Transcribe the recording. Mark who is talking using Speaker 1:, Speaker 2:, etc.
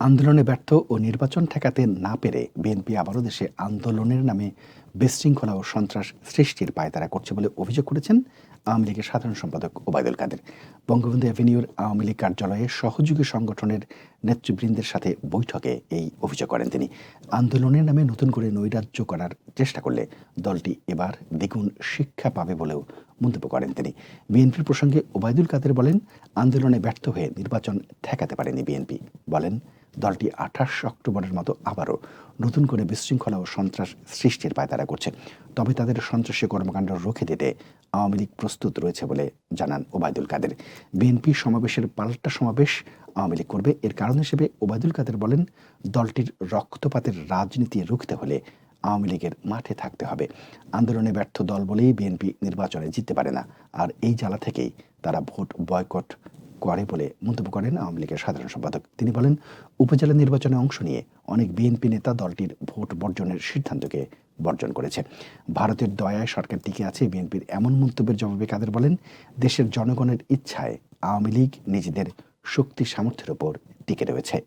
Speaker 1: আন্দোলনে ব্যর্থ ও নির্বাচন ঠেকাতে না পেরে বিএনপি আবারও দেশে আন্দোলনের নামে বিশৃঙ্খলা ও সন্ত্রাস সৃষ্টির পায়তারা করছে বলে অভিযোগ করেছেন আওয়ামী লীগের সাধারণ সম্পাদক ওবায়দুল কাদের। বঙ্গবন্ধু অ্যাভিনিউর আওয়ামী লীগ কার্যালয়ে সহযোগী সংগঠনের নেতৃবৃন্দের সাথে বৈঠকে এই অভিযোগ করেন তিনি। আন্দোলনের নামে নতুন করে নৈরাজ্য করার চেষ্টা করলে দলটি এবার দ্বিগুণ শিক্ষা পাবে বলেও মন্তব্য করেন তিনি। বিএনপির প্রসঙ্গে ওবায়দুল কাদের বলেন, আন্দোলনে ব্যর্থ হয়ে নির্বাচন ঠেকাতে পারেনি বিএনপি। বলেন, দলটি ২৮ অক্টোবরের মতো আবারও নতুন করে বিশৃঙ্খলা ও সন্ত্রাস সৃষ্টির পায়তারা করছে। তবে তাদের সন্ত্রাসী কর্মকাণ্ড রুখে দিতে আওয়ামী লীগ প্রস্তুত রয়েছে বলে জানান ওবায়দুল কাদের। বিএনপি সমাবেশের পাল্টা সমাবেশ আওয়ামী লীগ করবে। এর কারণ হিসেবে ওবায়দুল কাদের বলেন, দলটির রক্তপাতের রাজনীতি রুখতে হলে আওয়ামী লীগের মাঠে থাকতে হবে। আন্দোলনে ব্যর্থ দল বলেই বিএনপি নির্বাচনে জিততে পারে না, আর এই জ্বালা থেকেই তারা ভোট বয়কট করে বলে মন্তব্য করেন আওয়ামী লীগের সাধারণ সম্পাদক। তিনি বলেন, উপজেলা নির্বাচনে অংশ নিয়ে অনেক বিএনপি নেতা দলটির ভোট বর্জনের সিদ্ধান্তকে বর্জন করেছে। ভারতের দয়ায় সরকার টিকে আছে, বিএনপির এমন মন্তব্যের জবাবে কাদের বলেন, দেশের জনগণের ইচ্ছায় আওয়ামী লীগ নিজেদের শক্তি সামর্থ্যের উপর টিকে রয়েছে।